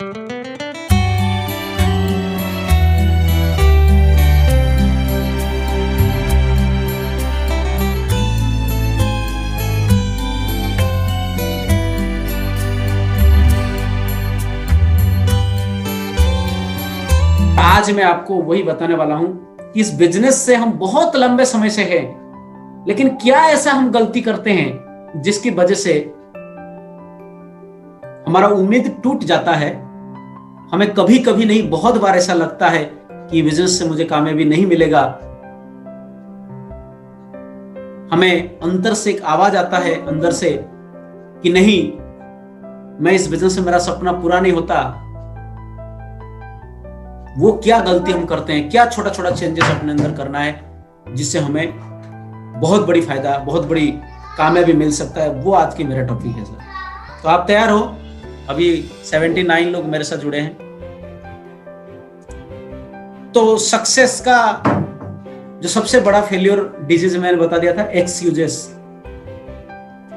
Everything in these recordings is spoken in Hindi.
आज मैं आपको वही बताने वाला हूं कि इस बिजनेस से हम बहुत लंबे समय से हैं, लेकिन क्या ऐसा हम गलती करते हैं जिसकी वजह से हमारा उम्मीद टूट जाता है। हमें कभी कभी नहीं, बहुत बार ऐसा लगता है कि बिजनेस से मुझे कामयाबी नहीं मिलेगा। हमें अंदर से एक आवाज आता है अंदर से कि नहीं, मैं इस बिजनेस से मेरा सपना पूरा नहीं होता। वो क्या गलती हम करते हैं, क्या छोटा छोटा चेंजेस अपने अंदर करना है जिससे हमें बहुत बड़ी फायदा, बहुत बड़ी कामयाबी मिल सकता है, वो आज की मेरा टॉपिक है सर। तो आप तैयार हो? अभी 79 लोग मेरे साथ जुड़े हैं। तो सक्सेस का जो सबसे बड़ा फेल्योर डिजीज मैंने बता दिया था, एक्सक्यूजेस।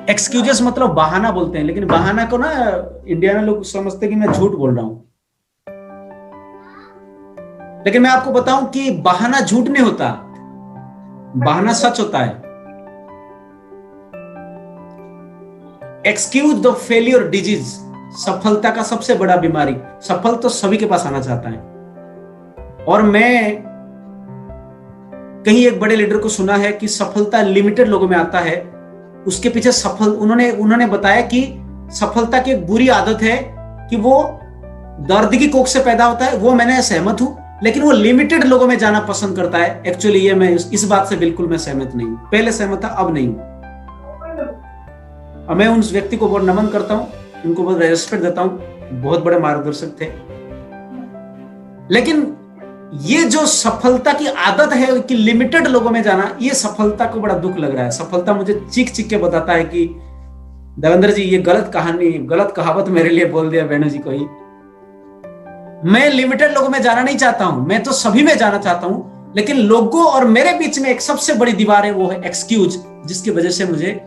एक्सक्यूजेस मतलब बहाना बोलते हैं, लेकिन बहाना को ना इंडिया में लोग समझते हैं कि मैं झूठ बोल रहा हूं, लेकिन मैं आपको बताऊं कि बहाना झूठ नहीं होता, बहाना सच होता है। एक्सक्यूज द फेलियर डिजीज, सफलता का सबसे बड़ा बीमारी। सफल तो सभी के पास आना चाहता है, और मैं कहीं एक बड़े लीडर को सुना है कि सफलता लिमिटेड लोगों में आता है। उसके पीछे उन्होंने बताया कि सफलता की एक बुरी आदत है कि वो दर्द की कोख से पैदा होता है। वो मैंने सहमत हूं, लेकिन वो लिमिटेड लोगों में जाना पसंद करता है। एक्चुअली ये मैं इस बात से बिल्कुल मैं सहमत नहीं हूं। पहले सहमत था, अब नहीं हूं। और मैं उस व्यक्ति को बहुत नमन करता हूं, उनको बहुत रेस्पेक्ट देता हूं, बहुत बड़े मार्गदर्शक थे। लेकिन ये जो सफलता की आदत है कि लिमिटेड लोगों में जाना, ये सफलता को बड़ा दुख लग रहा है। सफलता मुझे चीख चीख के बताता है कि देवेंद्र जी, ये गलत कहानी, गलत कहावत मेरे लिए बोल दिया वेणु जी को ही। मैं लिमिटेड लोगों में जाना नहीं चाहता हूं, मैं तो सभी में जाना चाहता हूं, लेकिन लोगों और मेरे बीच में एक सबसे बड़ी दीवार है, वो है एक्सक्यूज, जिसकी वजह से मुझे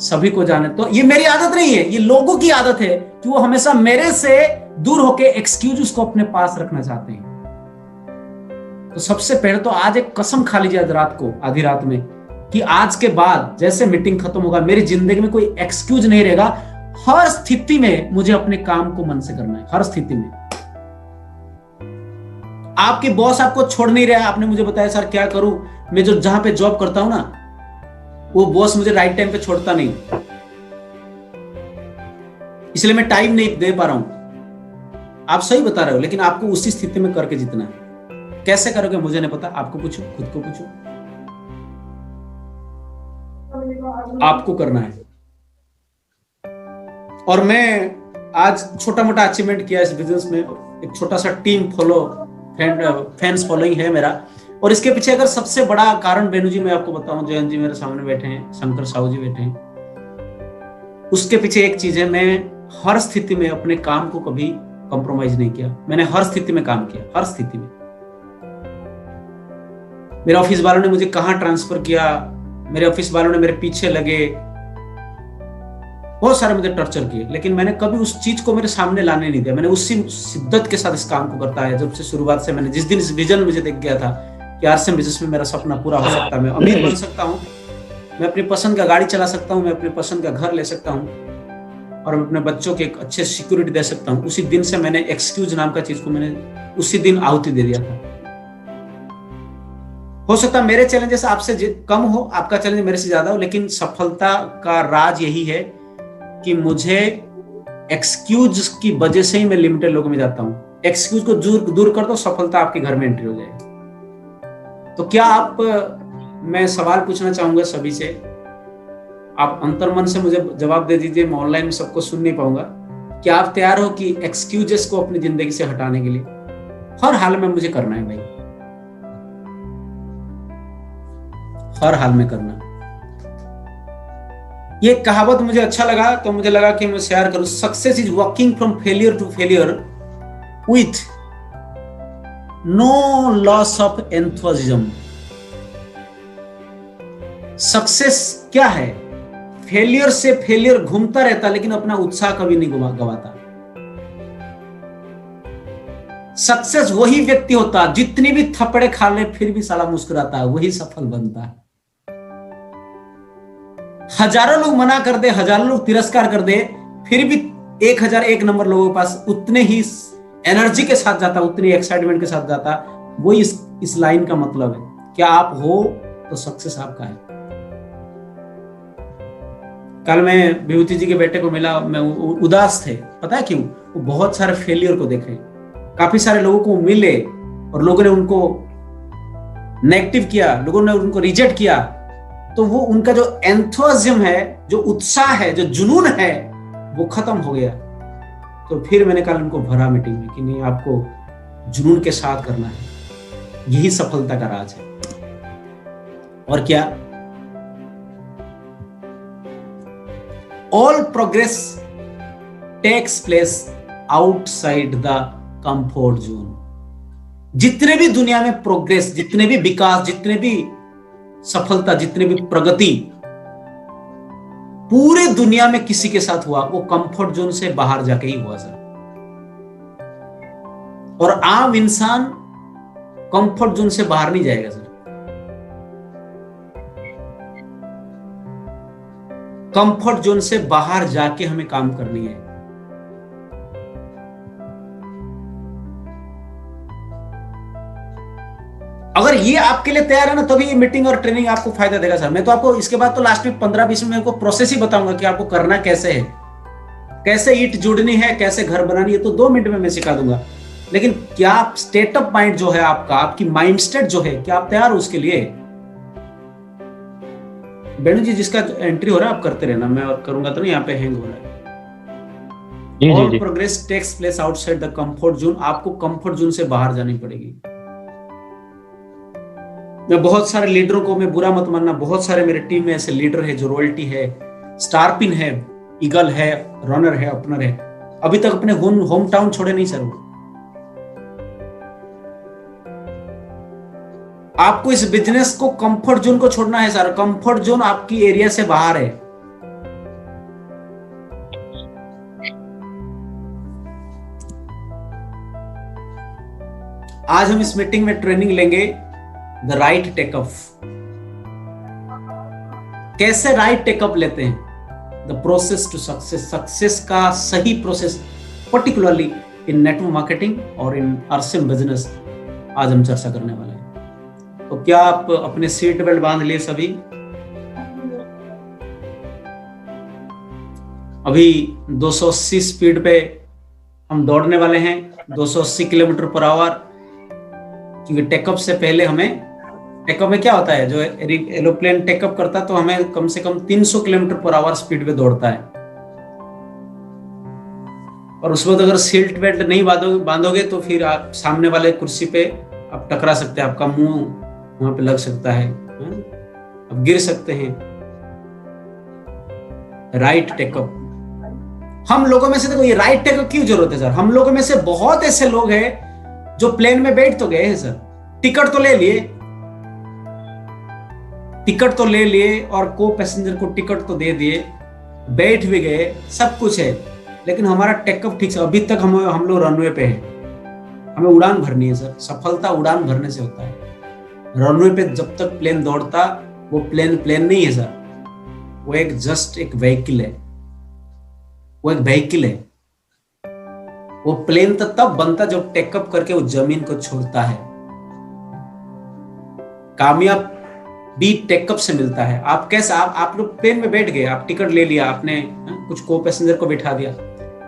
सभी को जाने। तो ये मेरी आदत नहीं है, ये लोगों की आदत है कि वो हमेशा मेरे से दूर होकर एक्सक्यूज उसको अपने पास रखना चाहते हैं। तो सबसे पहले तो आज एक कसम खा लीजिए रात को, आधी रात में, कि आज के बाद जैसे मीटिंग खत्म होगा, मेरी जिंदगी में कोई एक्सक्यूज नहीं रहेगा। हर स्थिति में मुझे अपने काम को मन से करना है, हर स्थिति में। आपकी बॉस आपको छोड़ नहीं रहा है, आपने मुझे बताया सर क्या करूं, मैं जो जहां पे जॉब करता हूं ना, वो बॉस मुझे राइट टाइम पे छोड़ता नहीं, इसलिए मैं टाइम नहीं दे पा रहा हूं। आप सही बता रहे हो, लेकिन आपको उसी स्थिति में करके जीतना है। कैसे करोगे मुझे नहीं पता, आपको पूछो, खुद को पूछो, आपको करना है। और मैं आज छोटा मोटा अचीवमेंट किया इस बिजनेस में। एक छोटा सा टीम फैंस फॉलोइंग है मेरा, और इसके पीछे अगर सबसे बड़ा कारण वेणु जी मैं आपको बताऊं, जयंत जी मेरे सामने बैठे हैं, शंकर साहू जी बैठे हैं, उसके पीछे एक चीज है, मैं हर स्थिति में अपने काम को कभी कॉम्प्रोमाइज नहीं किया। मैंने हर स्थिति में काम किया, हर स्थिति में। मेरे ऑफिस वालों ने मुझे कहां ट्रांसफर किया, मेरे ऑफिस वालों ने मेरे पीछे लगे, बहुत सारे मुझे टॉर्चर किए, लेकिन मैंने कभी उस चीज को मेरे सामने लाने नहीं दिया। मैंने उसी शिद्दत के साथ इस काम को करता है। जब से शुरुआत से मैंने जिस दिन इस विजन मुझे देख गया था कि आरसीएम बिजनेस में मेरा सपना पूरा हो सकता है, मैं अमीर बन सकता हूँ, मैं अपनी पसंद का गाड़ी चला सकता हूँ, मैं अपनी पसंद का घर ले सकता हूँ, और मैं अपने बच्चों के एक अच्छे सिक्योरिटी दे सकता हूँ, उसी दिन से मैंने एक्सक्यूज नाम का चीज को मैंने उसी दिन आहुति दे दिया था। हो सकता है मेरे चैलेंजेस आपसे कम हो, आपका चैलेंज मेरे से ज्यादा हो, लेकिन सफलता का राज यही है कि मुझे एक्सक्यूज की वजह से ही मैं लिमिटेड लोगों में जाता हूं। एक्सक्यूज को दूर कर दो, सफलता आपके घर में एंट्री हो जाएगी। तो क्या आप, मैं सवाल पूछना चाहूंगा सभी से, आप अंतर्मन से मुझे जवाब दे दीजिए, मैं ऑनलाइन में सबको सुन नहीं पाऊंगा। क्या आप तैयार हो कि एक्सक्यूजेस को अपनी जिंदगी से हटाने के लिए हर हाल में मुझे करना है भाई, हर हाल में करना। ये कहावत मुझे अच्छा लगा, तो मुझे लगा कि मैं शेयर करूं। Success is walking from failure to failure with no loss of enthusiasm. Success क्या है? फेलियर से फेलियर घूमता रहता, लेकिन अपना उत्साह कभी नहीं गवाता। सक्सेस वही व्यक्ति होता है जितनी भी थप्पड़े खा ले फिर भी साला मुस्कुराता है, वही सफल बनता है। हजारों लोग मना कर दे, हजारों लोग तिरस्कार कर दे, फिर भी 1001 नंबर लोगों के पास उतने ही एनर्जी के साथ जाता, उतनी एक्साइटमेंट के साथ जाता। वही इस लाइन का मतलब है। क्या आप हो तो सक्सेस आपका है। कल मैं विभूति जी के बेटे को मिला, मैं उदास थे, पता है क्यों? वो बहुत सारे फेलियर को देखे, काफी सारे लोगों को मिले और लोगों ने उनको नेगेटिव किया, लोगों ने उनको रिजेक्ट किया, तो वो उनका जो एंथुसिज्म है, जो उत्साह है, जो जुनून है, वो खत्म हो गया। तो फिर मैंने कल उनको भरा मीटिंग में कि नहीं, आपको जुनून के साथ करना है, यही सफलता का राज है। और क्या? All progress takes place outside the comfort zone. जितने भी दुनिया में प्रोग्रेस, जितने भी विकास, जितने भी सफलता, जितने भी प्रगति पूरे दुनिया में किसी के साथ हुआ, वो कंफर्ट जोन से बाहर जाके ही हुआ सर। और आम इंसान कंफर्ट जोन से बाहर नहीं जाएगा सर। कंफर्ट जोन से बाहर जाके हमें काम करनी है। अगर ये आपके लिए तैयार है ना, तभी ये मीटिंग और ट्रेनिंग आपको फायदा देगा सर। मैं तो आपको इसके बाद तो लास्ट में 15-20 मिनट को प्रोसेस ही बताऊंगा कि आपको करना कैसे है, कैसे ईंट जोड़नी है, कैसे घर बनानी है, तो 2 मिनट में मैं सिखा दूंगा। लेकिन क्या आप स्टेट ऑफ माइंड जो है आपका, आपकी माइंड स्टेट जो है, क्या आप तैयार हो उसके लिए? बेणु जी, जिसका एंट्री हो रहा है आप करते रहना, मैं और करूंगा तो नहीं, यहाँ पे हैंग हो रहा है। All progress takes place outside the comfort zone. आपको कंफर्ट जोन से बाहर जानी पड़ेगी। मैं बहुत सारे लीडरों को, मैं बुरा मत मानना, बहुत सारे मेरे टीम में ऐसे लीडर है जो रॉयल्टी है, स्टारपिन है, ईगल है, रनर है, ओपनर है, अभी तक अपने होम टाउन छोड़े नहीं सर। आपको इस बिजनेस को, कंफर्ट जोन को छोड़ना है सर। कंफर्ट जोन आपकी एरिया से बाहर है। आज हम इस मीटिंग में ट्रेनिंग लेंगे द राइट टेकअप। कैसे राइट टेकअप लेते हैं, the process to success. Success का सही process, particularly in network marketing और इन अर्सिम बिजनेस, आज हम चर्चा करने वाले हैं। तो क्या आप अपने सीट बेल्ट बांध लिए सभी? अभी 280 स्पीड पे हम दौड़ने वाले हैं, 280 किलोमीटर पर आवर, क्योंकि टेकअप से पहले हमें, टेकअप में क्या होता है, जो एरोप्लेन टेकअप करता है तो हमें कम से कम 300 किलोमीटर पर आवर स्पीड पे दौड़ता है। और उस वक्त अगर सीट बेल्ट नहीं बांधोगे तो फिर आप सामने वाले कुर्सी पे आप टकरा सकते हैं, आपका मुंह वहां पे लग सकता है, आप गिर सकते हैं। Right take up. हम लोगों में से, देखो ये राइट टेकअप क्यों जरूरत है सर? हम लोगों में से बहुत ऐसे लोग हैं जो प्लेन में बैठ तो गए हैं सर, टिकट तो ले लिए, टिकट तो ले लिए और को पैसेंजर को टिकट तो दे दिए, बैठ भी गए, सब कुछ है, लेकिन हमारा टेकअप ठीक से, अभी तक हम लोग रनवे पे हैं। हमें उड़ान भरनी है सर। सफलता उड़ान भरने से होता है। रनवे पे जब तक प्लेन दौड़ता, वो प्लेन नहीं है सर, वो एक जस्ट एक व्हीकल है। वो एक व्हीकल है। वो प्लेन तो तब बनता जब टेकअप करके वो जमीन को छोड़ता है। कामयाब भी टेकअप से मिलता है। आप कैसे, आप लोग प्लेन में बैठ गए, आप टिकट ले लिया, आपने कुछ को पैसेंजर को बिठा दिया,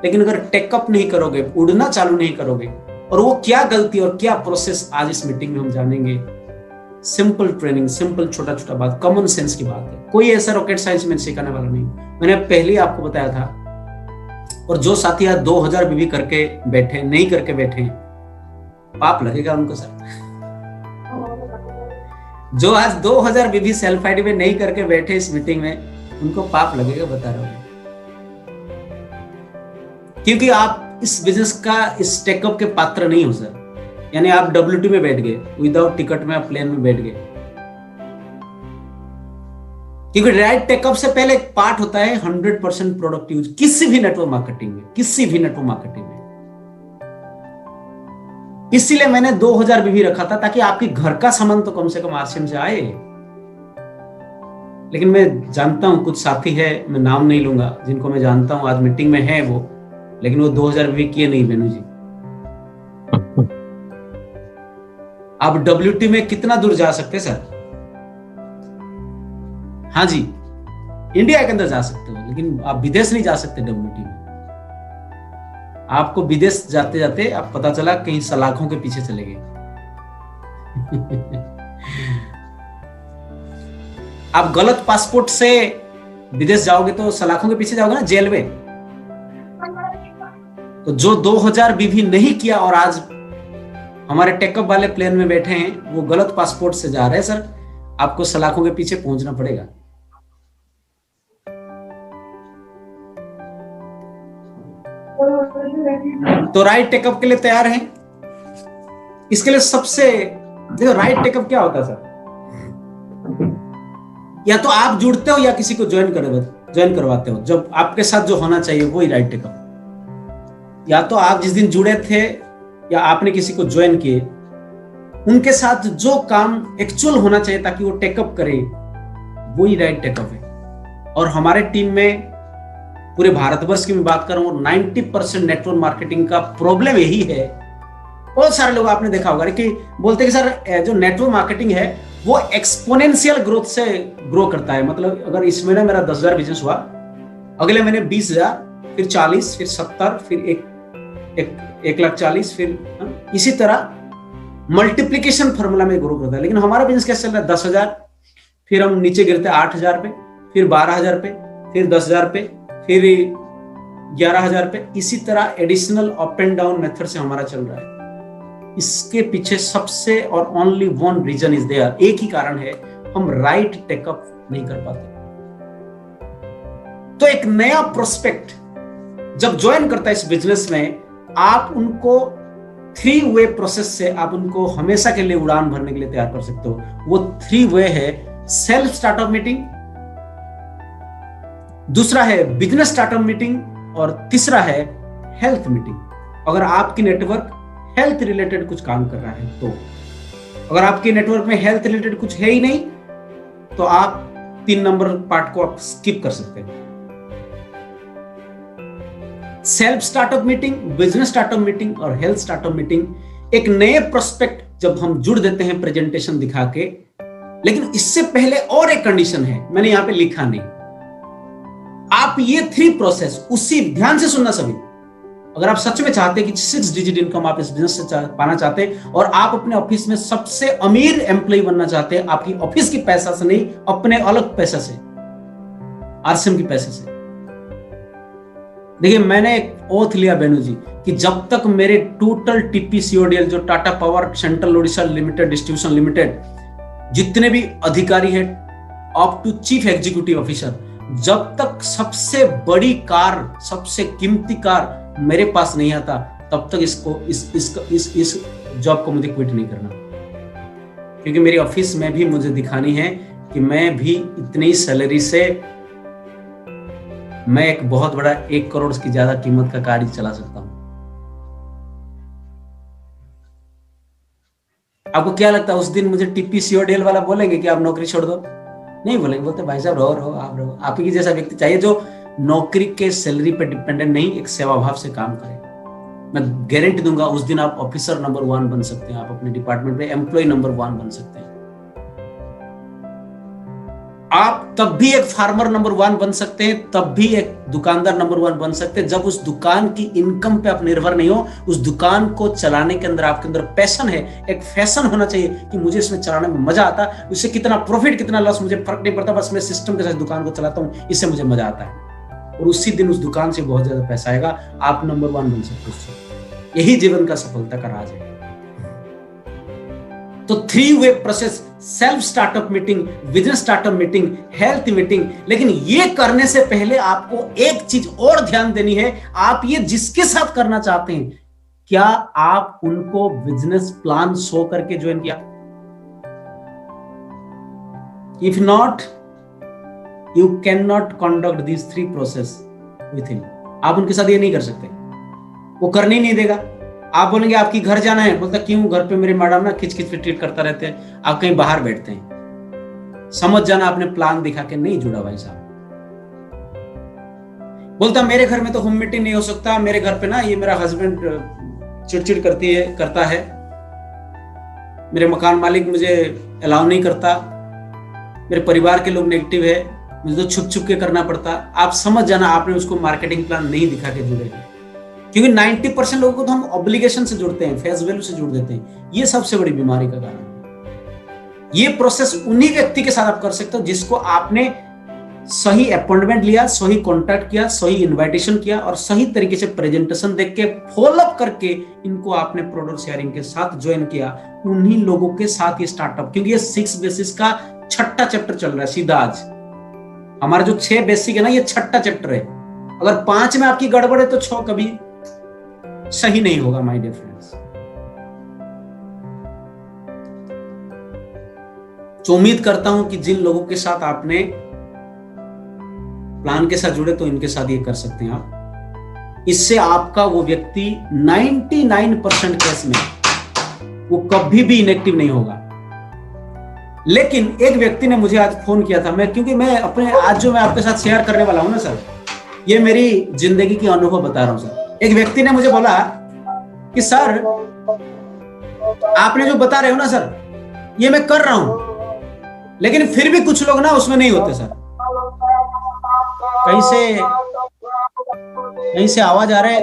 लेकिन अगर टेकअप नहीं करोगे, उड़ना चालू नहीं करोगे, और वो क्या गलती और क्या प्रोसेस आज इस मीटिंग में हम जानेंगे। सिंपल ट्रेनिंग, सिंपल छोटा छोटा बात, कॉमन सेंस की बात है। कोई ऐसा रॉकेट साइंस में सिखाने वाला नहीं। मैंने पहले ही आपको बताया था। और जो साथी आज 2000 बीबी करके बैठे, नहीं करके बैठे, पाप लगेगा उनको सर। जो आज 2000 बीबी सेल्फ आईडी में नहीं करके बैठे इस मीटिंग में, उनको पाप लगेगा, बता रहा हूं। क्योंकि आप इस बिजनेस का, इस टेकअप के पात्र नहीं हो सर। यानी आप WT में बैठ गए, विदाउट टिकट में आप प्लेन में बैठ गए। क्योंकि राइट टेकअप से पहले एक पार्ट होता है 100% प्रोडक्ट यूज। किसी भी नेटवर्क मार्केटिंग में, किसी भी नेटवर्क मार्केटिंग में इसीलिए मैंने 2000 बीवी रखा था, ताकि आपके घर का सामान तो कम से कम आरसीएम से आए। लेकिन मैं जानता हूं कुछ साथी है, मैं नाम नहीं लूंगा, जिनको मैं जानता हूं आज मीटिंग में है वो, लेकिन वो 2000 बीवी किए नहीं बेनू जी। आप डब्ल्यूटी में कितना दूर जा सकते सर? हाँ जी, इंडिया के अंदर जा सकते हो, लेकिन आप विदेश नहीं जा सकते डब्ल्यूटी में। आपको विदेश जाते जाते आप पता चला कहीं सलाखों के पीछे चले गए। आप गलत पासपोर्ट से विदेश जाओगे तो सलाखों के पीछे जाओगे ना, जेल में। तो जो 2000 बीवी नहीं किया और आज हमारे टेकअप वाले प्लेन में बैठे हैं, वो गलत पासपोर्ट से जा रहे हैं सर, आपको सलाखों के पीछे पहुंचना पड़ेगा। तो राइट टेकअप के लिए तैयार हैं? इसके लिए सबसे देखो, राइट टेकअप क्या होता है सर? या तो आप जुड़ते हो या किसी को ज्वाइन करवाते हो। जब आपके साथ जो होना चाहिए वही राइट टेकअप। या तो आप जिस दिन जुड़े थे या आपने किसी को ज्वाइन किए, उनके साथ जो काम एक्चुअल होना चाहिए ताकि वो टेकअप करे, वही राइट टेकअप है। और हमारे टीम में पूरे भारतवर्ष की मैं बात कर रहा हूं, 90% नेटवर्क मार्केटिंग का प्रॉब्लम यही है। बहुत सारे लोग आपने देखा होगा कि बोलते हैं कि सर जो नेटवर्क मार्केटिंग है वो एक्सपोनेंशियल ग्रोथ से ग्रो करता है। मतलब अगर इस महीने मेरा 10,000 बिजनेस हुआ, अगले महीने 20,000, फिर 40, फिर 70, फिर 1,40,000, फिर इसी तरह मल्टीप्लीकेशन फॉर्मूला में ग्रो करता है। लेकिन हमारा बिजनेस कैसे चल रहा है? 10,000, फिर हम नीचे गिरते 8,000 पे, फिर 12,000 पे, फिर 10,000 पे, फिर 11,000 पे। इसी तरह additional up and down method से हमारा चल रहा है। इसके पीछे सबसे और only one reason is there, एक ही कारण है, हम राइट टेकअप नहीं कर पाते। तो एक नया प्रोस्पेक्ट जब ज्वाइन करता है इस बिजनेस में, आप उनको 3 वे प्रोसेस से आप उनको हमेशा के लिए उड़ान भरने के लिए तैयार कर सकते हो। वो 3 वे है, सेल्फ स्टार्टअप मीटिंग, दूसरा है बिजनेस स्टार्टअप मीटिंग, और तीसरा है हेल्थ मीटिंग। अगर आपकी नेटवर्क हेल्थ रिलेटेड कुछ काम कर रहा है तो, अगर आपके नेटवर्क में हेल्थ रिलेटेड कुछ है ही नहीं, तो आप 3 नंबर पार्ट को आप स्किप कर सकते हैं। Self startup meeting, business startup meeting और हेल्थ स्टार्टअप मीटिंग एक नए प्रोस्पेक्ट जब हम जुड़ देते हैं प्रेजेंटेशन दिखा के। लेकिन इससे पहले और एक कंडीशन है, मैंने यहां पे लिखा नहीं। आप ये 3 प्रोसेस उसी ध्यान से सुनना सभी। अगर आप सच में चाहते हैं कि 6 डिजिट इनकम आप इस बिजनेस से पाना चाहते हैं और आप अपने ऑफिस में सबसे अमीर एम्प्लॉय बनना चाहते हैं, आपकी ऑफिस की पैसा से नहीं, अपने अलग पैसा से, आरसीएम की पैसे से। देखिए, मैंने एक ओथ लिया बेनू जी कि जब तक मेरे टोटल टीपीसीओडीएल, जो Tata power central Odisha limited distribution limited, जितने भी अधिकारी हैं up to chief executive officer, जब तक सबसे बड़ी कार, सबसे कीमती कार मेरे पास नहीं आता, तब तक इस जॉब को मुझे क्विट नहीं करना। क्योंकि मेरी ऑफिस में भी मुझे दिखानी है कि मैं भी इतनी सैलरी से मैं एक बहुत बड़ा 1 करोड़ की ज्यादा कीमत का कार चला सकता हूं। आपको क्या लगता है उस दिन मुझे टीपीसीओडीएल वाला बोलेंगे कि आप नौकरी छोड़ दो? नहीं बोलेंगे, बोलते भाई साहब रहो, आप रहो। आप ही जैसा व्यक्ति चाहिए जो नौकरी के सैलरी पे डिपेंडेंट नहीं, एक सेवा भाव से काम करे। मैं गारंटी दूंगा उस दिन आप ऑफिसर नंबर 1 बन सकते हैं, आप अपने डिपार्टमेंट में एम्प्लॉय नंबर 1 बन सकते हैं। आप तब भी एक फार्मर नंबर 1 बन सकते हैं, तब भी एक दुकानदार नंबर 1 बन सकते हैं, जब उस दुकान की इनकम पे आप निर्भर नहीं हो। उस दुकान को चलाने के अंदर आपके अंदर पैशन है, एक फैशन होना चाहिए कि मुझे इसमें चलाने में मजा आता है, उससे कितना प्रॉफिट कितना लॉस मुझे फर्क नहीं पड़ता, बस मैं सिस्टम के साथ दुकान को चलाता हूं, इससे मुझे मजा आता है। और उसी दिन उस दुकान से बहुत ज्यादा पैसा आएगा, आप नंबर 1 बन सकते हो। यही जीवन का सफलता का राज है। तो 3 way process, self startup meeting, business startup meeting, health meeting. लेकिन ये करने से पहले आपको एक चीज और ध्यान देनी है, आप ये जिसके साथ करना चाहते हैं, क्या आप उनको बिजनेस प्लान शो करके ज्वाइन किया? If not, you can not conduct this 3 process with him. आप उनके साथ ये नहीं कर सकते, वो करने ही नहीं देगा। आप बोलेंगे आपकी घर जाना है, बोलता क्यों, घर पे मेरे मैडम ना खिच खिच ट्रीट करता रहते हैं, आप कहीं बाहर बैठते हैं। समझ जाना आपने प्लान दिखा के नहीं जुड़ा भाई साहब। बोलता मेरे घर में तो होम मीटिंग नहीं हो सकता, मेरे घर पे ना ये मेरा हस्बैंड चिड़चिड़ करता है, मेरे मकान मालिक मुझे अलाउ नहीं करता, मेरे परिवार के लोग नेगेटिव है, मुझे तो छुप छुप के करना पड़ता। आप समझ जाना आपने उसको मार्केटिंग प्लान नहीं दिखा के जुड़े हैं। क्योंकि 90% लोगों को तो हम ऑब्लिगेशन से जुड़ते हैं, फेस वैल्यू से जुड़ देते हैं। ये सबसे बड़ी बीमारी का कारण है। ये प्रोसेस उन्हीं व्यक्ति के साथ आप कर सकते हो जिसको आपने सही अपॉइंटमेंट लिया, सही कॉन्टैक्ट किया, सही इनविटेशन किया और सही तरीके से प्रेजेंटेशन देख के फॉलोअप करके इनको आपने प्रोडक्ट शेयरिंग के साथ ज्वाइन किया। उन्हीं लोगों के साथ ये स्टार्टअप, क्योंकि ये 6 बेसिस का 6ठा चैप्टर चल रहा है सीधा आज। हमारा जो 6 बेसिक है ना, ये 6ठा चैप्टर है। अगर 5 में आपकी गड़बड़ है तो 6 कभी सही नहीं होगा माय डियर फ्रेंड्स। तो उम्मीद करता हूं कि जिन लोगों के साथ आपने प्लान के साथ जुड़े तो इनके साथ ये कर सकते हैं आप। इससे आपका वो व्यक्ति 99% केस में वो कभी भी इनएक्टिव नहीं होगा। लेकिन एक व्यक्ति ने मुझे आज फोन किया था, क्योंकि मैं अपने आज जो मैं आपके साथ शेयर करने वाला हूं ना सर, ये मेरी जिंदगी की अनुभव बता रहा हूं सर। एक व्यक्ति ने मुझे बोला कि सर आपने जो बता रहे हो ना सर, ये मैं कर रहा हूं, लेकिन फिर भी कुछ लोग ना उसमें नहीं होते सर। कहीं से आवाज आ रहा है,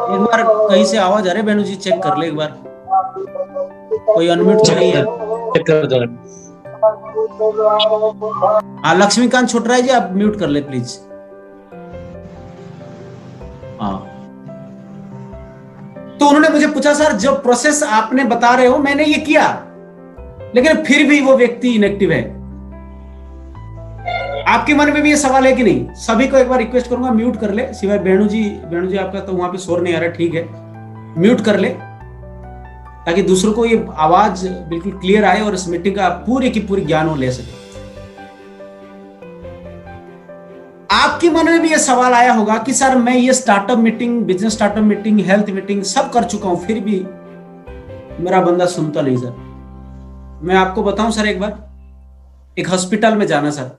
एक बार कहीं से आवाज आ रहा है, बेनू जी चेक कर ले एक बार, कोई अनम्यूट नहीं है, चेक कर दो। हाँ लक्ष्मीकांत छोटराय जी आप म्यूट कर ले प्लीज। हाँ तो उन्होंने मुझे पूछा सर जो प्रोसेस आपने बता रहे हो मैंने ये किया, लेकिन फिर भी वो व्यक्ति इनएक्टिव है। आपके मन में भी ये सवाल है कि नहीं? सभी को एक बार रिक्वेस्ट करूंगा म्यूट कर ले, सिवाय बेणु जी आपका तो वहां पे शोर नहीं आ रहा, ठीक है म्यूट कर ले ताकि दूसरों को ये आवाज बिल्कुल क्लियर आए और इस मीटिंग का पूरी की पूरी ज्ञान वो ले सके। आपके मन में भी ये सवाल आया होगा कि सर मैं ये startup meeting, business startup meeting, health meeting सब कर चुका हूं, फिर भी मेरा बंदा सुनता नहीं सर। मैं आपको बताऊं सर, एक बार एक हॉस्पिटल में जाना सर,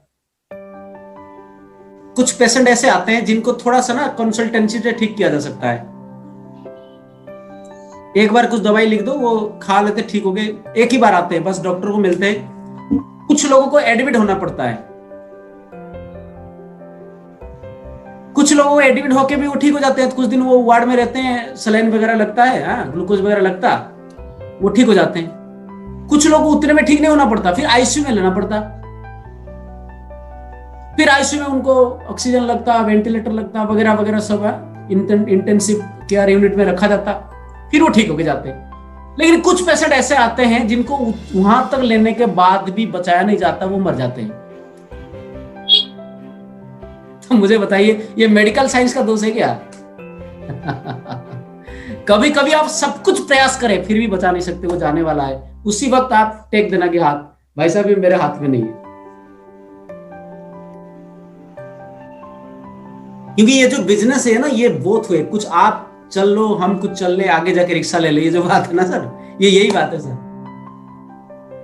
कुछ पेशेंट ऐसे आते हैं जिनको थोड़ा सा ना कंसल्टेंसी से ठीक किया जा सकता है। एक बार कुछ दवाई लिख दो, वो खा लेते, ठीक हो गए। एक ही बार आते हैं, बस डॉक्टर को मिलते हैं। कुछ लोगों को एडमिट होना पड़ता है, कुछ लोगों को एडमिट होके भी वो ठीक हो जाते हैं, कुछ दिन वो वार्ड में रहते हैं, सलाइन वगैरह लगता है, ग्लूकोज वगैरह लगता, वो ठीक हो जाते हैं। कुछ लोगों को उतने में ठीक नहीं होना पड़ता, फिर आईसीयू में लेना पड़ता, फिर आईसीयू में उनको ऑक्सीजन लगता, वेंटिलेटर लगता वगैरह वगैरह सब इंटेंसिव केयर यूनिट में रखा जाता, फिर वो ठीक होके जाते हैं। लेकिन कुछ पेशेंट ऐसे आते हैं जिनको वहां तक लेने के बाद भी बचाया नहीं जाता, वो मर जाते हैं। तो मुझे बताइए ये मेडिकल साइंस का दोष है क्या? कभी कभी आप सब कुछ प्रयास करें फिर भी बचा नहीं सकते, वो जाने वाला है, उसी वक्त आप टेक देना कि हाथ भाई साहब ये मेरे हाथ में नहीं है। क्योंकि ये जो बिजनेस है ना, ये बोथ हुए, कुछ आप चल लो, हम कुछ चल ले, आगे जाके रिक्शा ले ले, ये जो बात है ना सर, ये यही बात है सर।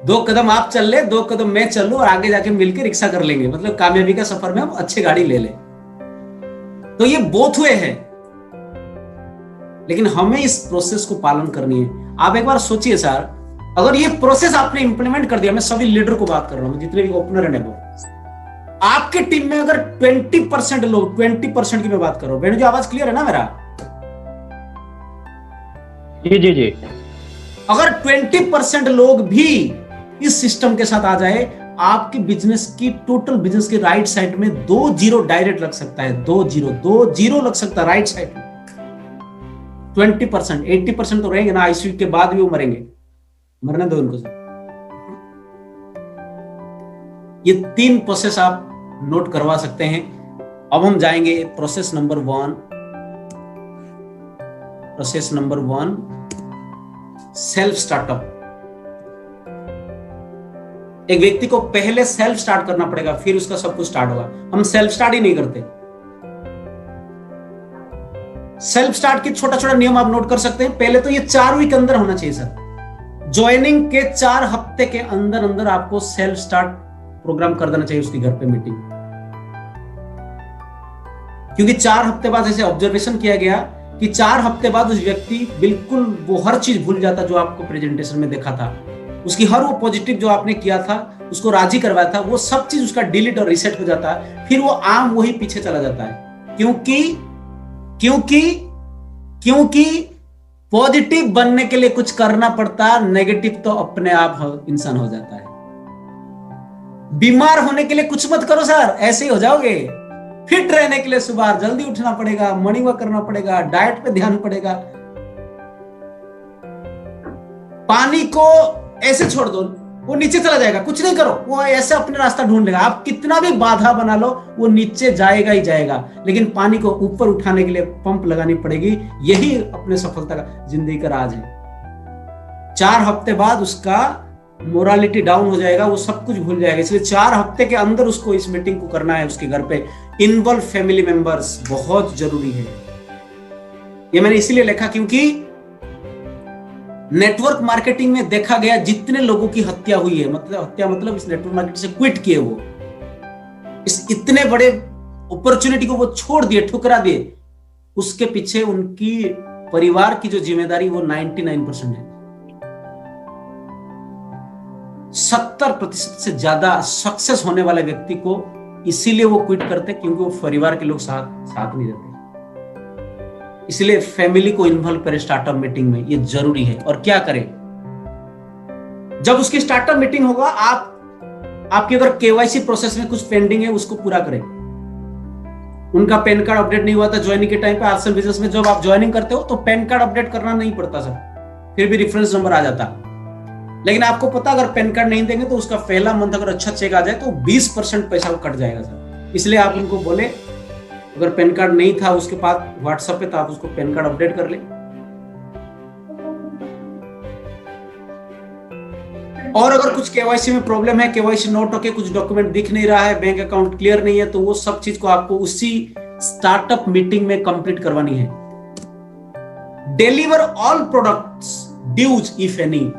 2 कदम आप चल ले, 2 कदम मैं चल लूं और आगे जाके मिलकर रिक्शा कर लेंगे, मतलब कामयाबी का सफर में हम अच्छी गाड़ी ले ले। तो ये बोथ हुए हैं, लेकिन हमें इस प्रोसेस को पालन करनी है। आप एक बार सोचिए सर, अगर ये प्रोसेस आपने इंप्लीमेंट कर दिया, मैं सभी लीडर को बात कर रहा हूं, जितने भी ओपनर है, आपके टीम में अगर 20% लोग, 20% की मैं बात कर रहा हूं, बेनू जी आवाज क्लियर है ना मेरा? जी। अगर 20% लोग भी इस सिस्टम के साथ आ जाए, आपके बिजनेस की, टोटल बिजनेस की राइट साइड में 2 जीरो डायरेक्ट लग सकता है, 2 जीरो लग सकता है राइट साइड में। 20%, 80% तो रहेंगे ना, आईसीयू के बाद भी वो मरेंगे, मरने दो उनको। ये 3 प्रोसेस आप नोट करवा सकते हैं। अब हम जाएंगे process number 1। Process number 1 self startup. एक व्यक्ति को पहले सेल्फ स्टार्ट करना पड़ेगा, फिर उसका सब कुछ स्टार्ट होगा। हम सेल्फ स्टार्ट ही नहीं करते। सेल्फ स्टार्ट के छोटा छोटा नियम आप नोट कर सकते हैं। पहले तो ये 4 वीक अंदर होना चाहिए सर। ज्वाइनिंग के 4 हफ्ते के अंदर अंदर आपको सेल्फ स्टार्ट प्रोग्राम कर देना चाहिए उसके घर पे मीटिंग, क्योंकि 4 हफ्ते बाद ऐसे ऑब्जर्वेशन किया गया कि 4 हफ्ते बाद उस व्यक्ति बिल्कुल वो हर चीज भूल जाता जो आपको प्रेजेंटेशन में देखा था, उसकी हर वो पॉजिटिव जो आपने किया था, उसको राजी करवाया था, वो सब चीज उसका डिलीट और रिसेट हो जाता है। फिर वो आम वही पीछे चला जाता है, क्योंकि क्योंकि क्योंकि पॉजिटिव बनने के लिए कुछ करना पड़ता है, नेगेटिव तो अपने आप इंसान हो जाता है। बीमार होने के लिए कुछ मत करो सर, ऐसे ही हो जाओगे। फिट रहने के लिए सुबह जल्दी उठना पड़ेगा, मॉर्निंग वॉक करना पड़ेगा, डाइट पे ध्यान पड़ेगा। पानी को ऐसे छोड़ दो, वो नीचे चला जाएगा, कुछ नहीं करो, वो ऐसे अपने रास्ता ढूंढ लेगा। आप कितना भी बाधा बना लो, वो नीचे जाएगा ही जाएगा। लेकिन पानी को ऊपर उठाने के लिए पंप लगानी पड़ेगी। यही अपने सफलता का जिंदगी का राज है। 4 हफ्ते बाद उसका मोरालिटी डाउन हो जाएगा, वो सब कुछ भूल जाएगा। इसलिए 4 हफ्ते के अंदर उसको इस मीटिंग को करना है। उसके घर पे इन्वॉल्व फैमिली मेंबर्स बहुत जरूरी है। ये मैंने इसीलिए लिखा क्योंकि नेटवर्क मार्केटिंग में देखा गया जितने लोगों की हत्या हुई है, मतलब इस नेटवर्क मार्केट से क्विट किए, वो इस इतने बड़े अपॉर्चुनिटी को वो छोड़ दिए, ठुकरा दिए, उसके पीछे उनकी परिवार की जो जिम्मेदारी वो 99% है। 70% से ज्यादा सक्सेस होने वाले व्यक्ति को इसीलिए वो क्विट करते, क्योंकि वो परिवार के लोग साथ नहीं देते। इसलिए फैमिली को इन्वॉल्व करें स्टार्टअप मीटिंग में, ये जरूरी है। और क्या करें, जब उसकी स्टार्टअप मीटिंग होगा, आपकी अगर केवाईसी प्रोसेस में कुछ पेंडिंग है उसको पूरा करें। उनका पैन कार्ड अपडेट नहीं हुआ था ज्वाइनिंग के टाइम पे। आर्सन बिजनेस में जब आप ज्वाइनिंग करते हो तो पैन कार्ड अपडेट करना नहीं पड़ता सर, फिर भी रेफरेंस नंबर आ जाता। लेकिन आपको पता, अगर पैन कार्ड नहीं देंगे तो उसका पहला मंथ अगर अच्छा चेक आ जाए तो 20% पैसा कट जाएगा सर। इसलिए आप उनको बोले, अगर पैन कार्ड नहीं था उसके पास व्हाट्सएप पे, तो आप उसको पैन कार्ड अपडेट कर ले। और अगर कुछ केवाईसी में प्रॉब्लम है, केवाईसी नोट होके कुछ डॉक्यूमेंट दिख नहीं रहा है, बैंक अकाउंट क्लियर नहीं है, तो वो सब चीज को आपको उसी स्टार्टअप मीटिंग में कंप्लीट करवानी है। Deliver all products dues if any.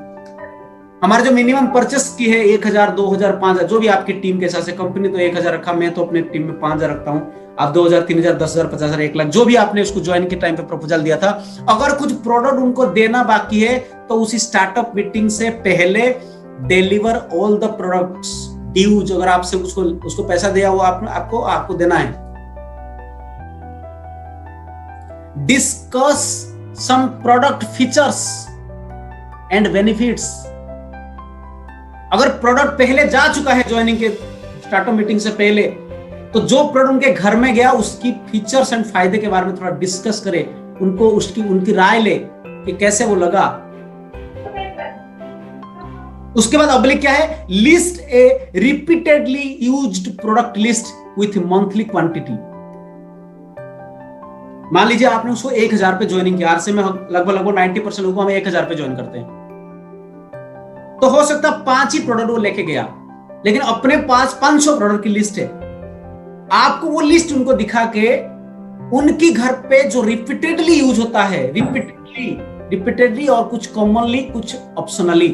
हमारे जो मिनिमम परचेस की है 1000, 2000, 5000, जो भी आपकी टीम के हिसाब से। कंपनी तो 1000 रखा, मैं तो अपने टीम में 5000 रखता हूं। आप 2000, 3000, 10,000, 50,000, 1 लाख, जो भी आपने उसको ज्वाइन के टाइम पे प्रपोजल दिया था, अगर कुछ प्रोडक्ट उनको देना बाकी है तो उसी स्टार्टअप मीटिंग से पहले deliver all the products dues. अगर आपसे उसको पैसा दिया वो आपको देना है। Discuss some product features and benefits. अगर प्रोडक्ट पहले जा चुका है ज्वाइनिंग के स्टार्टअप मीटिंग से पहले, तो जो प्रोडक्ट उनके घर में गया उसकी फीचर्स एंड फायदे के बारे में थोड़ा डिस्कस करे, उनकी राय ले कि कैसे वो लगा। उसके बाद अगले क्या है, list A repeatedly used product list with monthly quantity. मान लीजिए आपने उसको 1000 पे ज्वाइनिंग किया, आरसे में लगभग 90% लोगों को हमें 1000 पे ज्वाइन करते हैं, तो हो सकता है 5 ही प्रोडक्ट वो लेके गया, लेकिन अपने पास 500 प्रोडक्ट की लिस्ट है। आपको वो लिस्ट उनको दिखा के उनकी घर पे जो रिपीटेडली यूज होता है, रिपीटेडली और कुछ कॉमनली, कुछ ऑप्शनली।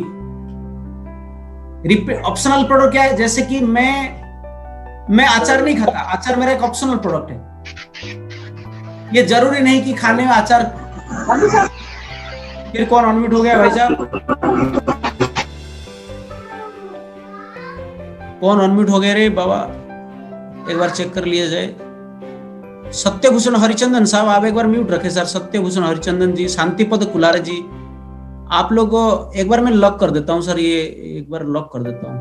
ऑप्शनल प्रोडक्ट क्या है, जैसे कि मैं अचार नहीं खाता, अचार मेरा एक ऑप्शनल प्रोडक्ट है। ये जरूरी नहीं कि खाने में अचार। फिर कौन अनम्यूट हो गया भाई साहब? कौन अनम्यूट हो गया रे बाबा? एक बार चेक कर लिया जाए। सत्यभूषण हरिचंदन साहब आप एक बार म्यूट रखे सर। सत्यभूषण हरिचंदन जी, शांतिपद कुलारे जी, आप लोग एक बार मैं लॉक कर देता हूं सर, ये एक बार लॉक कर देता हूं।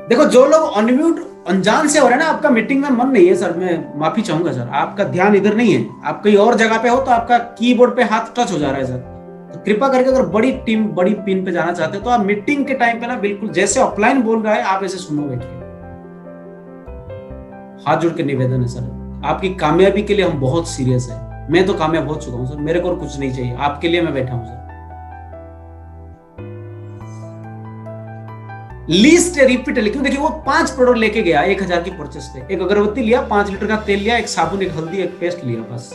देखो जो लोग अनम्यूट अनजान से हो रहे हैं ना, आपका मीटिंग में मन नहीं है सर, मैं माफी चाहूंगा सर, आपका ध्यान इधर नहीं है, आप कहीं और जगह पे हो, तो आपका कीबोर्ड पे हाथ टच हो जा रहा है सर। तो कृपा करके अगर बड़ी टीम बड़ी पिन पे जाना चाहते हो तो आप मीटिंग के टाइम पे ना बिल्कुल जैसे ऑफलाइन बोल रहा है आप ऐसे सुनो बैठ के। हाथ जोड़ के निवेदन है सर, आपकी कामयाबी के लिए हम बहुत सीरियस है। मैं तो कामयाब हो चुका हूं सर, मेरे को और कुछ नहीं चाहिए, आपके लिए मैं बैठा हूं सर। लीस्ट रिपीटेडली, क्यों? देखिए वो 5 प्रोडक्ट लेके गया 1000 की परचेस पे, एक अगरबत्ती लिया, 5 लीटर का तेल लिया, एक साबुन, एक हल्दी, एक पेस्ट लिया, बस।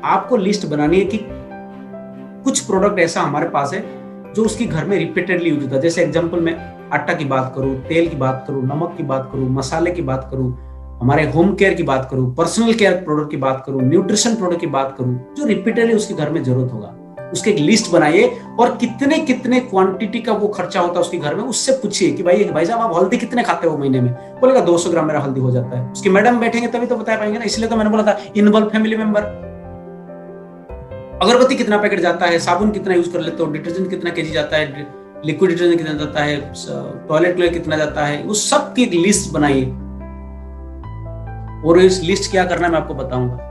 आपको लिस्ट बनानी है कि कुछ प्रोडक्ट ऐसा हमारे पास है जो उसकी घर में रिपीटेडली यूज होता है। जैसे एग्जांपल में आटा की बात करूं, तेल की बात करूं, नमक की बात करूं, मसाले की बात करूं, हमारे होम केयर की बात करूं, पर्सनल केयर प्रोडक्ट की बात करूं, न्यूट्रिशन प्रोडक्ट की बात करूं, जो रिपीटेडली उसके घर में जरूरत होगा, उसकी एक लिस्ट बनाइए और कितने कितने क्वांटिटी का वो खर्चा होता है उसके घर में, उससे पूछिए कि भाई साहब आप हल्दी कितने खाते हो महीने में? बोलेगा 200 ग्राम मेरा हल्दी हो जाता है। उसकी मैडम बैठेंगे तभी तो बता पाएंगे ना, इसलिए तो मैंने बोला था इन्वॉल्व फैमिली मेंबर। अगरबत्ती कितना पैकेट जाता है, साबुन कितना यूज कर लेते हो, डिटर्जेंट कितना केजी जाता है, लिक्विड डिटर्जेंट कितना जाता है, टॉयलेट क्लीनर कितना जाता है, उस सब की एक लिस्ट बनाइए। और इस लिस्ट क्या करना है मैं आपको बताऊंगा।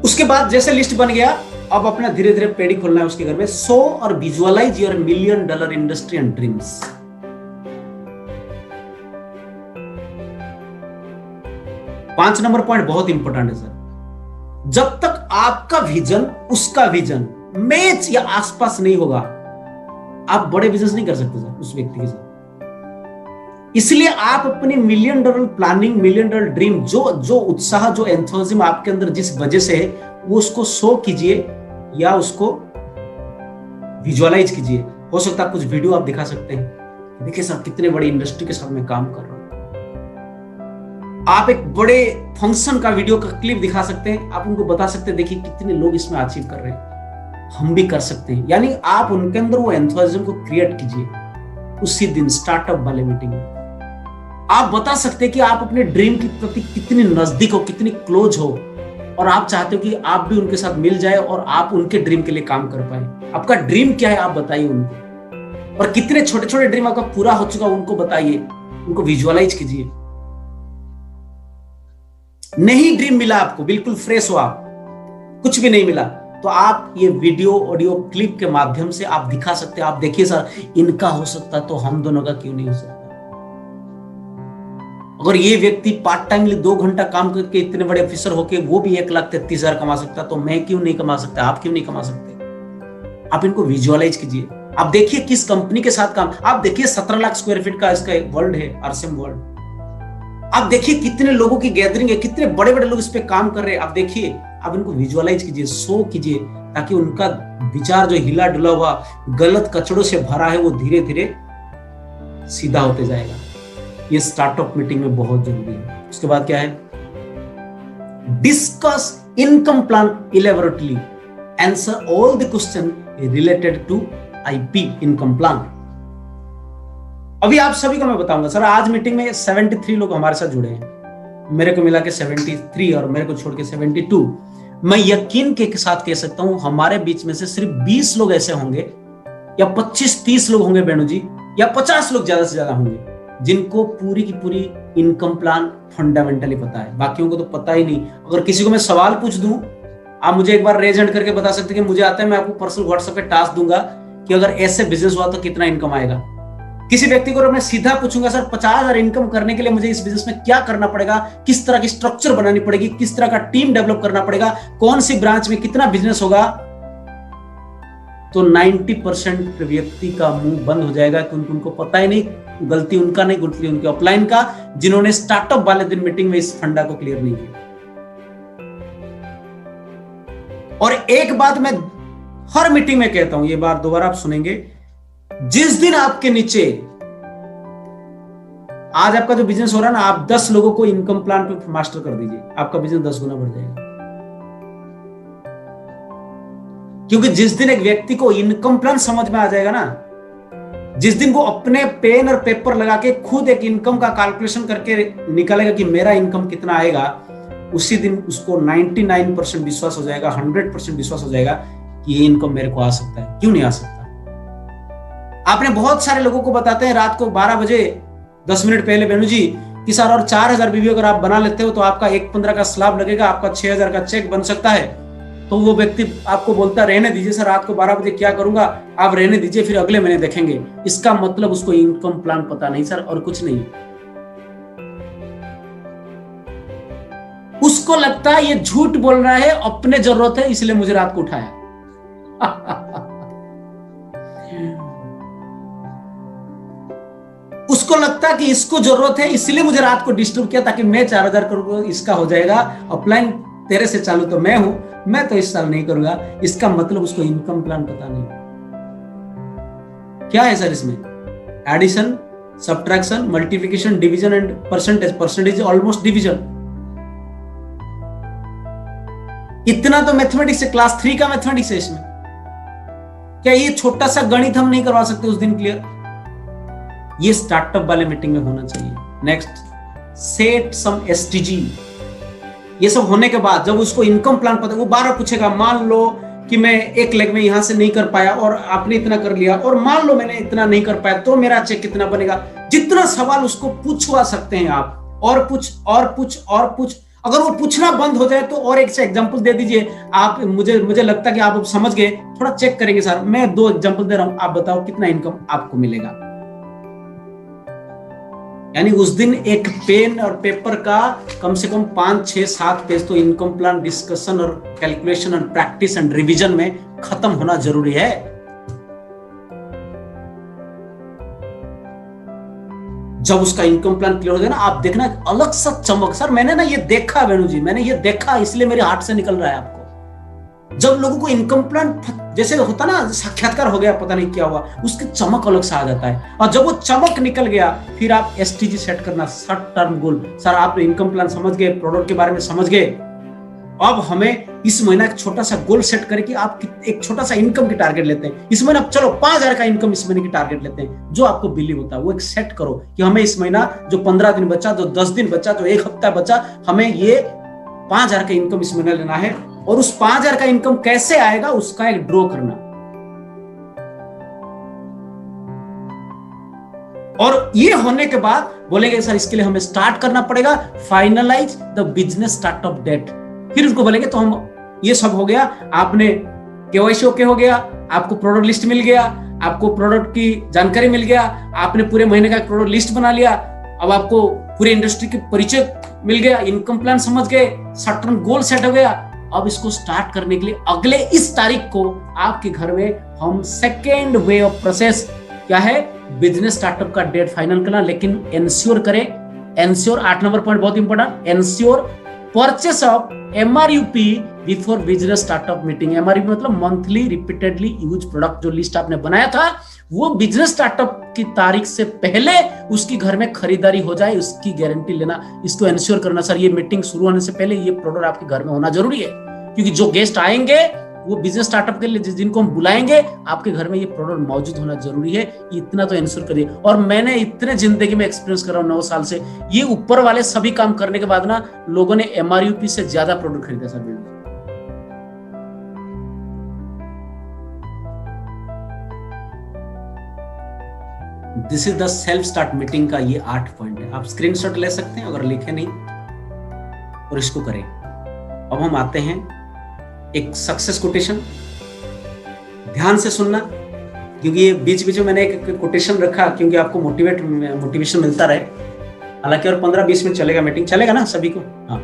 उसके बाद जैसे लिस्ट बन गया, अब अपना धीरे धीरे पेड़ी खोलना है उसके घर में। सो और visualise your $1 million industry and dreams. 5 number point बहुत इंपॉर्टेंट है सर। जब तक आपका विजन उसका विजन मैच या आसपास नहीं होगा, आप बड़े बिजनेस नहीं कर सकते सर उस व्यक्ति के साथ। इसलिए आप अपनी $1 मिलियन प्लानिंग, $1 मिलियन ड्रीम, जो उत्साह, जो एंथुसियाज्म आपके अंदर जिस वजह से है, वो उसको शो कीजिए या उसको विजुअलाइज कीजिए। हो सकता है कुछ वीडियो आप दिखा सकते हैं, देखिए सर कितने बड़ी इंडस्ट्री के साथ मैं काम कर रहा हूं। आप एक बड़े फंक्शन का वीडियो का क्लिप दिखा सकते हैं, आप उनको बता सकते हैं देखिए कितने लोग इसमें अचीव कर रहे हैं, हम भी कर सकते हैं। यानी आप उनके अंदर वो एंथुसियाज्म को क्रिएट कीजिए। उसी दिन स्टार्टअप वाले मीटिंग में आप बता सकते हैं कि आप अपने ड्रीम के प्रति कितनी नजदीक हो, कितनी क्लोज हो, और आप चाहते हो कि आप भी उनके साथ मिल जाए और आप उनके ड्रीम के लिए काम कर पाए। आपका ड्रीम क्या है आप बताइए उनको, और कितने छोटे छोटे ड्रीम आपका पूरा हो चुका उनको बताइए, उनको विजुअलाइज कीजिए। नहीं ड्रीम मिला आपको, बिल्कुल फ्रेश हो आप, कुछ भी नहीं मिला, तो आप ये वीडियो ऑडियो क्लिप के माध्यम से आप दिखा सकते हैं। आप देखिए सर इनका हो सकता तो हम दोनों का क्यों नहीं हो सकता। अगर ये व्यक्ति पार्ट टाइमली 2 घंटा काम करके इतने बड़े ऑफिसर होके वो भी 1,33,000 कमा सकता, तो मैं क्यों नहीं कमा सकता, आप क्यों नहीं कमा सकते। आप इनको विजुअलाइज कीजिए। आप देखिए किस कंपनी के साथ काम, आप देखिए 17 लाख स्क्वायर फीट का इसका वर्ल्ड है, आरसीएम वर्ल्ड। आप देखिए कितने लोगों की गैदरिंग है, कितने बड़े बड़े लोग इस पे काम कर रहे हैं। आप देखिए, आप इनको विजुअलाइज कीजिए, शो कीजिए, ताकि उनका विचार जो हिला डुला हुआ गलत कचड़ों से भरा है वो धीरे धीरे सीधा होते जाएगा। ये स्टार्टअप मीटिंग में बहुत जरूरी है। उसके बाद क्या है, discuss income plan elaborately, answer all the question related to IP income plan. अभी आप सभी को मैं बताऊंगा सर, आज मीटिंग में 73 लोग हमारे साथ जुड़े हैं, मेरे को मिला के 73 और मेरे को छोड़ के 72। मैं यकीन के साथ कह सकता हूं हमारे बीच में से सिर्फ 20 लोग ऐसे होंगे या 25-30 लोग होंगे बेनू जी, या 50 लोग ज्यादा से ज्यादा होंगे जिनको पूरी की पूरी इनकम प्लान फंडामेंटली पता है। बाकियों को तो पता ही नहीं। अगर किसी को मैं सवाल पूछ दूं, आप मुझे एक बार रेज हैंड करके बता सकते हैं कि मुझे आता है, मैं आपको पर्सनल व्हाट्सएप पे टास्क दूंगा कि अगर ऐसे बिजनेस हुआ तो कितना इनकम आएगा। किसी व्यक्ति को मैं सीधा पूछूंगा सर 50,000 इनकम करने के लिए मुझे इस बिजनेस में क्या करना पड़ेगा, किस तरह की स्ट्रक्चर बनानी पड़ेगी, किस तरह का टीम डेवलप करना पड़ेगा, कौन सी ब्रांच में कितना बिजनेस होगा, तो 90% व्यक्ति का मुंह बंद हो जाएगा क्योंकि उनको पता ही नहीं। गलती उनका नहीं, गलती उनके अपलाइन का, जिन्होंने स्टार्टअप वाले दिन मीटिंग में इस फंडा को क्लियर नहीं किया। और एक बात मैं हर मीटिंग में कहता हूं, ये बात दोबारा आप सुनेंगे, जिस दिन आपके नीचे आज आपका जो बिजनेस हो रहा है ना, आप 10 लोगों को इनकम प्लान पे मास्टर कर दीजिए, आपका बिजनेस 10 गुना बढ़ जाएगा। क्योंकि जिस दिन एक व्यक्ति को इनकम प्लान समझ में आ जाएगा ना, जिस दिन वो अपने पेन और पेपर लगा के खुद एक इनकम का कैलकुलेशन करके निकालेगा कि मेरा इनकम कितना आएगा, उसी दिन उसको 99% विश्वास हो जाएगा, 100% विश्वास हो जाएगा कि ये इनकम मेरे को आ सकता है। क्यों नहीं आ सकता। आपने बहुत सारे लोगों को बताते हैं रात को 12 बजे 10 मिनट पहले, बेनू जी कि सर और 4,000 बीवी अगर आप बना लेते हो तो आपका 1,15 का स्लैब लगेगा, आपका 6,000 का चेक बन सकता है। तो वो व्यक्ति आपको बोलता रहने दीजिए सर, रात को 12 बजे क्या करूंगा, आप रहने दीजिए, फिर अगले महीने देखेंगे। इसका मतलब उसको इनकम प्लान पता नहीं सर, और कुछ नहीं। उसको लगता है ये झूठ बोल रहा है, अपने जरूरत है इसलिए मुझे रात को उठाया। उसको लगता कि इसको जरूरत है इसलिए मुझे रात को डिस्टर्ब किया ताकि मैं 4,000 करोड़ इसका हो जाएगा, अपलाइन तेरे से चालू तो मैं हूं, मैं तो इस साल नहीं करूंगा। इसका मतलब उसको इनकम प्लान पता नहीं। क्या है सर इसमें? Addition, subtraction, multiplication, division and percentage. Percentage almost division. इतना तो मैथमेटिक्स है, क्लास 3 का मैथमेटिक्स है इसमें। क्या ये छोटा सा गणित हम नहीं करवा सकते उस दिन क्लियर? ये स्टार्टअप वाले मीटिंग में होना चाहिए। नेक्स्ट, सेट सम एसटीजी। ये सब होने के बाद जब उसको इनकम प्लान पता, वो बार बार पूछेगा, मान लो कि मैं 1 लेग में यहां से नहीं कर पाया और आपने इतना कर लिया, और मान लो मैंने इतना नहीं कर पाया तो मेरा चेक कितना बनेगा। जितना सवाल उसको पूछवा सकते हैं आप, और पूछ और पूछ और पूछ। अगर वो पूछना बंद हो जाए तो और एक से एग्जांपल दे दीजिए आप। मुझे लगता है कि आप समझ गए, थोड़ा चेक करेंगे सर, मैं 2 एग्जांपल दे रहा हूं, आप बताओ कितना इनकम आपको मिलेगा। यानी उस दिन एक पेन और पेपर का कम से कम 5, 6, 7 पेज तो इनकम प्लान डिस्कशन और कैलकुलेशन और प्रैक्टिस एंड रिवीजन में खत्म होना जरूरी है। जब उसका इनकम प्लान क्लियर हो जाए ना, आप देखना अलग सा चमक। सर मैंने ना ये देखा वेणु जी, मैंने ये देखा, इसलिए मेरे हार्ट से निकल रहा है आपको। जब लोगों को इनकम प्लान जैसे होता ना, साक्षात्कार हो गया, पता नहीं क्या हुआ, उसकी चमक अलग सा आ जाता है। और जब वो चमक निकल गया, फिर आप एसटीजी सेट करना, शॉर्ट टर्म गोल। सर आप इनकम प्लान समझ गए, प्रोडक्ट के बारे में समझ गए, अब हमें इस महीना एक छोटा सा गोल सेट करें कि आप एक छोटा सा इनकम की टारगेट लेते हैं इस महीना। चलो 5,000 का इनकम इस महीने की टारगेट लेते हैं, जो आपको बिलीव होता है वो एक सेट करो कि हमें इस महीना जो 15 दिन बचा, जो 10 दिन बचा, जो 1 हफ्ता बचा, हमें ये 5,000 का इनकम इस महीना लेना है। और उस 5,000 का इनकम कैसे आएगा उसका एक ड्रॉ करना। और ये होने के बाद बोलेंगे सर इसके लिए हमें स्टार्ट करना पड़ेगा, finalise the business startup date. फिर उसको बोलेंगे तो हम, ये सब हो गया, आपने केवाईसी ओके हो गया, आपको प्रोडक्ट लिस्ट मिल गया, आपको प्रोडक्ट की जानकारी मिल गया, आपने पूरे महीने का प्रोडक्ट लिस्ट बना लिया, अब आपको पूरे इंडस्ट्री के परिचय मिल गया, इनकम प्लान समझ गए, शॉर्ट टर्म गोल सेट हो गया। अब इसको स्टार्ट करने के लिए अगले इस तारीख को आपके घर में हम सेकेंड वे ऑफ प्रोसेस क्या है, बिजनेस स्टार्टअप का डेट फाइनल करना। लेकिन एंश्योर करें, एंश्योर 8 नंबर पॉइंट बहुत important, ensure purchase of MRUP before business startup meeting. MRUP मतलब मंथली रिपीटेडली यूज प्रोडक्ट। जो लिस्ट आपने बनाया था वो बिजनेस स्टार्टअप की तारीख से पहले उसकी घर में खरीदारी हो जाए, उसकी गारंटी लेना, इसको एंश्योर करना। सर ये मीटिंग शुरू होने से पहले ये प्रोडक्ट आपके घर में होना जरूरी है, क्योंकि जो गेस्ट आएंगे वो बिजनेस स्टार्टअप के लिए जिनको हम बुलाएंगे, आपके घर में ये प्रोडक्ट मौजूद होना जरूरी है। इतना तो एंश्योर करिए। और मैंने इतने जिंदगी में एक्सपीरियंस कर रहा हूं 9 साल से, ये ऊपर वाले सभी काम करने के बाद ना लोगों ने MRUP से ज्यादा प्रोडक्ट खरीदा sir. This is the self start meeting का ये 8 पॉइंट है। आप स्क्रीनशॉट ले सकते हैं अगर लिखे नहीं, और इसको करें। अब हम आते हैं एक सक्सेस कोटेशन, ध्यान से सुनना, क्योंकि ये बीच बीच में मैंने एक कोटेशन रखा क्योंकि आपको मोटिवेशन मिलता रहे। हालांकि और 15-20 मिनट चलेगा, मीटिंग चलेगा ना सभी को। हाँ,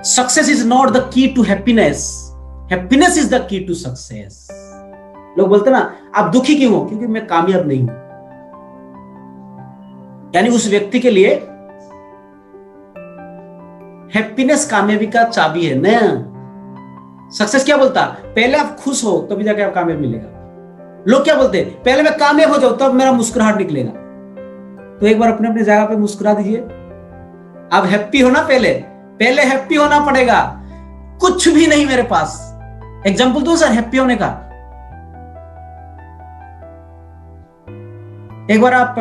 success is not the key to happiness, happiness is the key to success. लोग बोलते ना आप दुखी क्यों हो, क्योंकि मैं कामयाब नहीं हूं। यानी उस व्यक्ति के लिए हैप्पीनेस कामयाबी का चाबी है ना। सक्सेस क्या बोलता, पहले आप खुश हो तभी जाके आप कामयाब मिलेगा। लोग क्या बोलते हैं, पहले मैं कामयाब हो जाऊं तब मेरा मुस्कुराहट निकलेगा। तो एक बार अपने अपने जगह पे मुस्कुरा दीजिए। आप हैप्पी हो ना, पहले हैप्पी होना पड़ेगा। कुछ भी नहीं मेरे पास, एग्जांपल दूं सर हैप्पी होने का। एक बार आप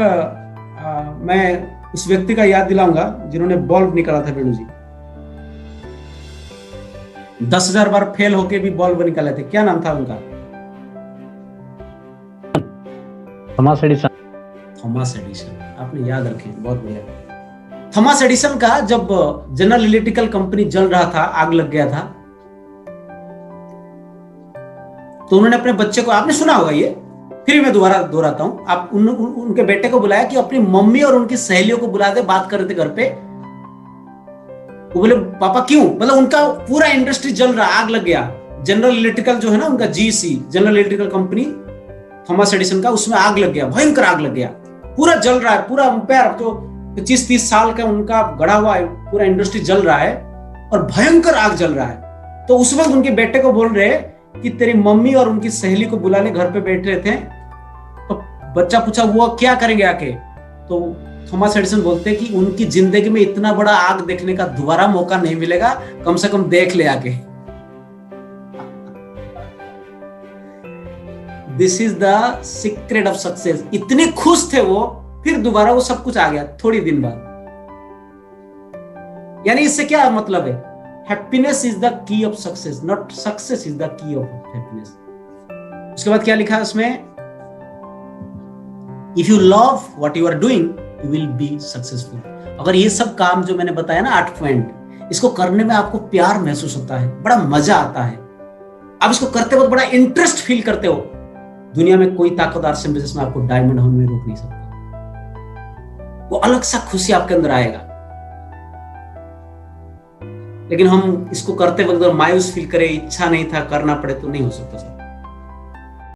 मैं उस व्यक्ति का याद दिलाऊंगा जिन्होंने बल्ब निकाला था वेणु जी, 10,000 बार फेल होके भी बल्ब निकाले थे। क्या नाम था उनका? Thomas Edison. थॉमस एडिसन, आपने याद रखे, बहुत बढ़िया। थॉमस एडिसन का जब जनरल इलेक्ट्रिकल कंपनी जल रहा था, आग लग गया था, तो उन्होंने अपने बच्चे को, आपने सुना होगा ये, फिर मैं दोबारा दोहराता हूं, आप उनके बेटे को बुलाया कि अपनी मम्मी और उनकी सहेलियों को बुला दे, बात कर रहे थे घर पे। वो बोले पापा क्यों, मतलब उनका पूरा इंडस्ट्री जल रहा, आग लग गया। जनरल इलेक्ट्रिकल जो है ना उनका, GC general electrical company, Thomas Edison का, उसमें आग लग गया, भयंकर आग लग गया, पूरा जल रहा है, पूरा एम्पायर तो 25-30 साल का उनका गड़ा हुआ है, पूरा इंडस्ट्री जल रहा है और भयंकर आग जल रहा है। तो उस वक्त उनके बेटे को बोल रहे कि तेरी मम्मी और उनकी सहेली को बुला ले, घर पे बैठ रहे थे। तो बच्चा पूछा वो क्या करेंगे आके, तो थॉमस एडिसन बोलते कि उनकी जिंदगी में इतना बड़ा आग देखने का दोबारा मौका नहीं मिलेगा, कम से कम देख ले आके। This is the secret of success. इतने खुश थे वो, फिर दोबारा वो सब कुछ आ गया थोड़ी दिन बाद। यानी इससे क्या मतलब है, happiness is the key of success, not success is the key of happiness. उसके बाद क्या लिखा है उसमें, if you love what you are doing you will be successful. अगर ये सब काम जो मैंने बताया ना 8 पॉइंट, इसको करने में आपको प्यार महसूस होता है, बड़ा मजा आता है, आप इसको करते वक्त बड़ा इंटरेस्ट फील करते हो, दुनिया में कोई ताकतवर सिंबल में आपको डायमंड होने में रोक नहीं सकता। वो अलग सा खुशी आपके अंदर आएगा। लेकिन हम इसको करते वक्त मायूस फील करें, इच्छा नहीं था, करना पड़े, तो नहीं हो सकता।